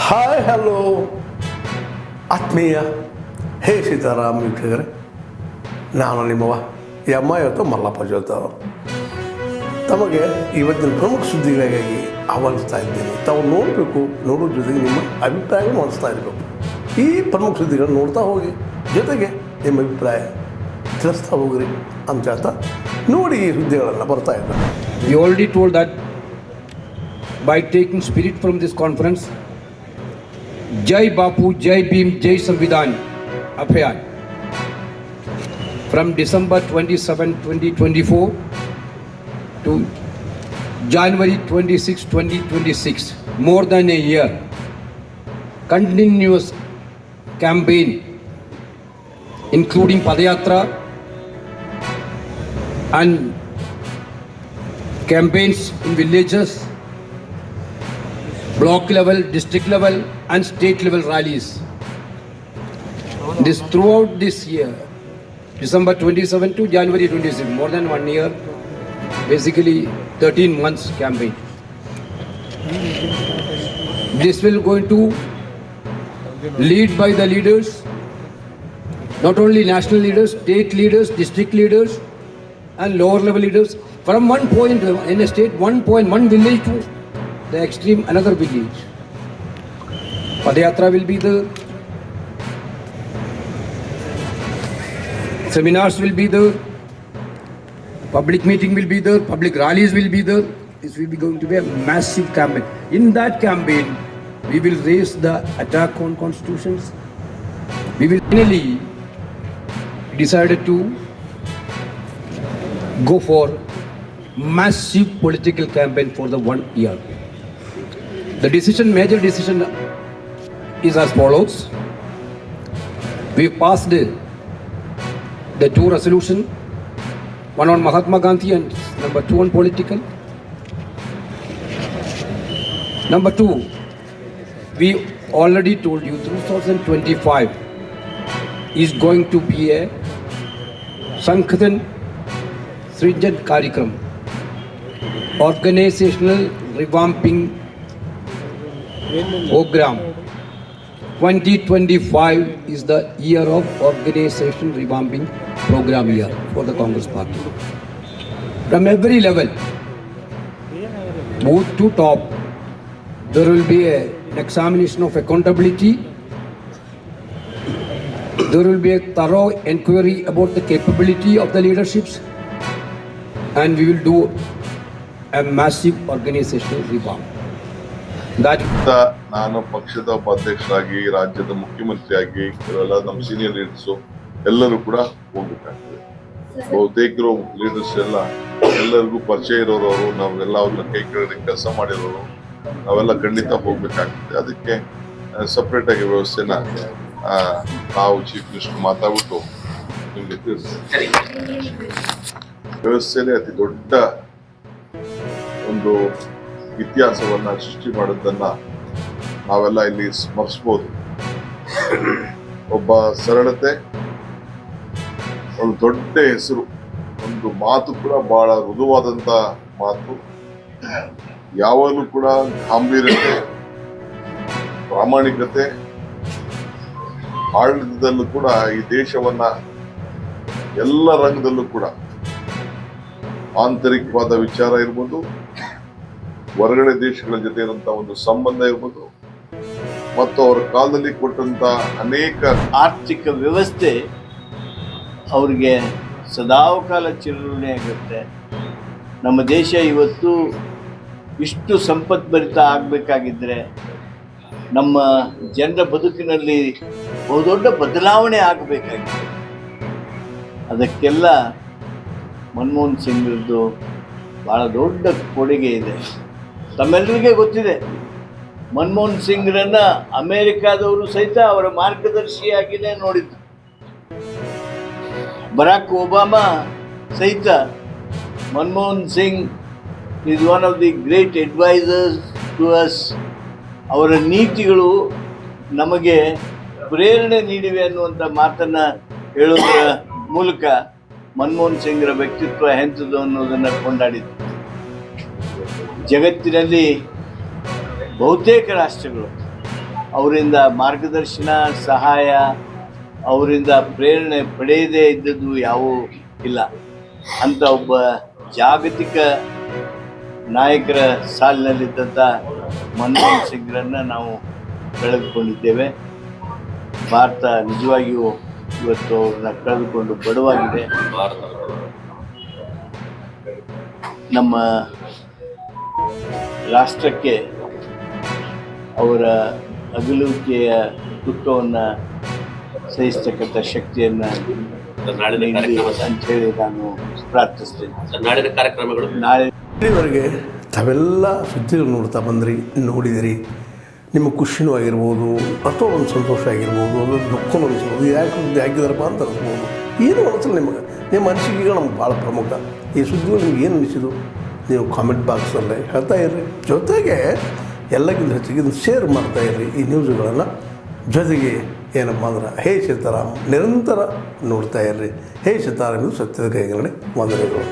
Hi hello ಆತ್ಮೀಯ ಹೇ ಸೀತಾರಾಮ್ ವೀಕ್ಷಕರೇ, ನಾನು ನಿಮ್ಮವ ಇವತ್ತು ಮಲ್ಲಪ್ಪ ಜೋತ ತಮಗೆ ಇವತ್ತಿನ ಪ್ರಮುಖ ಸುದ್ದಿಗಳಿಗಾಗಿ ಆಹ್ವಾನಿಸ್ತಾ ಇದ್ದೇನೆ. ತಾವು ನೋಡಬೇಕು, ನೋಡೋದ್ರ ಜೊತೆಗೆ ನಿಮ್ಮ ಅಭಿಪ್ರಾಯ ಮಾಡಿಸ್ತಾ ಇರಬೇಕು. ಈ ಪ್ರಮುಖ ಸುದ್ದಿಗಳನ್ನು ನೋಡ್ತಾ ಹೋಗಿ, ಜೊತೆಗೆ ನಿಮ್ಮ ಅಭಿಪ್ರಾಯ ತಿಳಿಸ್ತಾ ಹೋಗ್ರಿ ಅಂತ ನೋಡಿ ಈ ಸುದ್ದಿಗಳೆಲ್ಲ ಬರ್ತಾ ಇದ್ದಾರೆ. We already told that by taking spirit from this conference, Jai Bapu, Jai Bhim, Jai Samvidhan Abhiyan from December 27, 2024 to January 26, 2026, more than a year, continuous campaign including Padayatra and campaigns in villages, block level, district level and state level rallies. This throughout this year, December 27 to January 26, more than 1 year, basically 13 months campaign. This will going to lead by the leaders, not only national leaders, state leaders, district leaders and lower level leaders, from one point in a state, one village to the extreme another village. Padayatra will be there, seminars will be there, public meeting will be there, public rallies will be there. This will be going to be a massive campaign. In that campaign, we will raise the attack on constitutions. We will finally decided to go for massive political campaign for the 1 year. The major decision is as follows. We passed the two resolution, one on Mahatma Gandhi and number 2 on political. Number 2, we already told you 2025 is going to be a Sankhatan Srijan Karikram, organizational revamping program. 2025 is the year of organization revamping program year for the Congress Party. From every level, booth to top, there will be an examination of accountability. There will be a thorough inquiry about the capability of the leaderships, and we will do a massive organizational revamp. ನಾನು ಪಕ್ಷದ ಉಪಾಧ್ಯಕ್ಷರಾಗಿ, ರಾಜ್ಯದ ಮುಖ್ಯಮಂತ್ರಿಯಾಗಿ, ಕೆಲವೆಲ್ಲ ನಮ್ಮ senior leaders ಎಲ್ಲರೂ ಕೂಡ ಹೋಗ್ಬೇಕಾಗ್ತದೆ. ಬಹುತೇಕರು ಲೀಡರ್ಸ್ ಎಲ್ಲರಿಗೂ ಪರಿಚಯ ಇರೋರವರು, ನಾವೆಲ್ಲ ಅವ್ರನ್ನ ಕೈ ಕೆಳಗೆ ಕೆಲಸ ಮಾಡಿರೋರು, ನಾವೆಲ್ಲ ಖಂಡಿತ ಹೋಗ್ಬೇಕಾಗ್ತದೆ. ಅದಕ್ಕೆ ಸಪ್ರೇಟ್ ಆಗಿ ವ್ಯವಸ್ಥೆನ ನಾವು ಚೀಫ್ ಮಿನಿಸ್ಟರ್ ಮಾತಾಡ್ಬಿಟ್ಟು ನಿಮ್ಗೆ ತಿಳಿಸ್ತೇವೆ. ವ್ಯವಸ್ಥೆಯಲ್ಲಿ ಅತಿ ದೊಡ್ಡ ಒಂದು ಇತಿಹಾಸವನ್ನ ಸೃಷ್ಟಿ ಮಾಡೋದನ್ನ ನಾವೆಲ್ಲ ಇಲ್ಲಿ ಸ್ಮರಿಸಬಹುದು. ಒಬ್ಬ ಸರಳತೆ, ಒಂದು ದೊಡ್ಡ ಹೆಸರು, ಒಂದು ಮಾತು ಕೂಡ ಬಹಳ ಮೃದುವಾದಂತ ಮಾತು, ಯಾವಾಗಲೂ ಕೂಡ ಗಾಂಭೀರ್ಯತೆ, ಪ್ರಾಮಾಣಿಕತೆ, ಆಡಳಿತದಲ್ಲೂ ಕೂಡ ಈ ದೇಶವನ್ನ ಎಲ್ಲ ರಂಗದಲ್ಲೂ ಕೂಡ ಆಂತರಿಕವಾದ ವಿಚಾರ ಇರ್ಬೋದು, ಹೊರಗಡೆ ದೇಶಗಳ ಜೊತೆ ಇರುವಂತಹ ಒಂದು ಸಂಬಂಧ ಇರ್ಬೋದು, ಮತ್ತು ಅವರ ಕಾಲದಲ್ಲಿ ಕೊಟ್ಟಂತ ಅನೇಕ ಆರ್ಥಿಕ ವ್ಯವಸ್ಥೆ ಅವ್ರಿಗೆ ಸದಾಕಾಲ ಚಿರಋಣಿ ಆಗುತ್ತೆ. ನಮ್ಮ ದೇಶ ಇವತ್ತು ಇಷ್ಟು ಸಂಪದ್ಭರಿತ ಆಗಬೇಕಾಗಿದ್ದರೆ, ನಮ್ಮ ಜನರ ಬದುಕಿನಲ್ಲಿ ಬಹುದೊಡ್ಡ ಬದಲಾವಣೆ ಆಗಬೇಕಾಗಿದೆ. ಅದಕ್ಕೆಲ್ಲ ಮನಮೋಹನ್ ಸಿಂಗ್ರದ್ದು ಭಾಳ ದೊಡ್ಡ ಕೊಡುಗೆ ಇದೆ. ತಮ್ಮೆಲ್ಲರಿಗೆ ಗೊತ್ತಿದೆ, ಮನಮೋಹನ್ ಸಿಂಗ್ರನ್ನ ಅಮೇರಿಕಾದವರು ಸಹಿತ ಅವರ ಮಾರ್ಗದರ್ಶಿಯಾಗಿಯೇ ನೋಡಿದ್ರು. ಬರಾಕ್ ಒಬಾಮಾ ಸಹಿತ Manmohan Singh is one of the great advisers to us. ಅವರ ನೀತಿಗಳು ನಮಗೆ ಪ್ರೇರಣೆ ನೀಡಿವೆ ಅನ್ನುವಂಥ ಮಾತನ್ನು ಹೇಳೋದ್ರ ಮೂಲಕ ಮನಮೋಹನ್ ಸಿಂಗ್ರ ವ್ಯಕ್ತಿತ್ವ ಎಂಥದ್ದು ಅನ್ನೋದನ್ನು ಕೊಂಡಾಡಿದ್ರು. ಜಗತ್ತಿನಲ್ಲಿ ಬಹುತೇಕ ರಾಷ್ಟ್ರಗಳು ಅವರಿಂದ ಮಾರ್ಗದರ್ಶನ, ಸಹಾಯ, ಅವರಿಂದ ಪ್ರೇರಣೆ ಪಡೆಯದೇ ಇದ್ದದ್ದು ಯಾವುವೂ ಇಲ್ಲ. ಅಂಥ ಒಬ್ಬ ಜಾಗತಿಕ ನಾಯಕರ ಸಾಲಿನಲ್ಲಿದ್ದಂಥ ಮನಮೋಹನ್ ಸಿಂಗ್ರನ್ನು ನಾವು ಕಳೆದುಕೊಂಡಿದ್ದೇವೆ. ಭಾರತ ನಿಜವಾಗಿಯೂ ಇವತ್ತು ಅವ್ರನ್ನ ಕಳೆದುಕೊಂಡು ಬಡವಾಗಿದೆ. ನಮ್ಮ ರಾಷ್ಟ್ರಕ್ಕೆ ಅವರ ಅಗಲುವಿಕೆಯ ದುಃಖವನ್ನು ಸಹಿಸ್ತಕ್ಕಂಥ ಶಕ್ತಿಯನ್ನು ಅಂತೇಳಿ ನಾನು ಪ್ರಾರ್ಥಿಸ್ತೇನೆ. ನಾಳಿನ ಕಾರ್ಯಕ್ರಮಗಳು ನಾಳೆ ಇಲ್ಲಿವರೆಗೆ ತಾವೆಲ್ಲ ಸುದ್ದಿಗಳು ನೋಡ್ತಾ ಬಂದ್ರಿ, ನೋಡಿದಿರಿ. ನಿಮ್ಮ ಖುಷಿನೂ ಆಗಿರ್ಬೋದು, ಅಥವಾ ಒಂದು ಸಂತೋಷ ಆಗಿರ್ಬೋದು, ಒಂದು ದುಃಖನೂ ಅನಿಸ್ಬೋದು. ಯಾಕೆ ಹಾಕಿದಾರಪ್ಪ ಅಂತ ಅನಿಸ್ಬೋದು. ಏನು ಅನಿಸಲ್ಲ ನಿಮಗೆ, ನಿಮ್ಮ ಅನಿಸಿಕೆಗಳು ನಮ್ಗೆ ಭಾಳ ಪ್ರಮುಖ. ಈ ಸುದ್ದಿಗಳು ನಿಮ್ಗೆ ಏನು ಅನಿಸಿದ್ದು ನೀವು ಕಾಮೆಂಟ್ ಬಾಕ್ಸಲ್ಲೇ ಹೇಳ್ತಾ ಇರ್ರಿ. ಜೊತೆಗೆ ಎಲ್ಲಕ್ಕಿಂತ ಹೆಚ್ಚಿಗೆ ಇದನ್ನು ಶೇರ್ ಮಾಡ್ತಾಯಿರ್ರಿ ಈ ನ್ಯೂಸ್ಗಳನ್ನು. ಜೊತೆಗೆ ಏನಪ್ಪ ಅಂದ್ರೆ ಹೇ ಸೀತಾರಾಮ್ ನಿರಂತರ ನೋಡ್ತಾ ಇರ್ರಿ. ಹೇ ಸೀತಾರಾಮ್ ಇದು ಸತ್ಯದ ಕೈಗಡೆ ವಂದನೆಗಳು.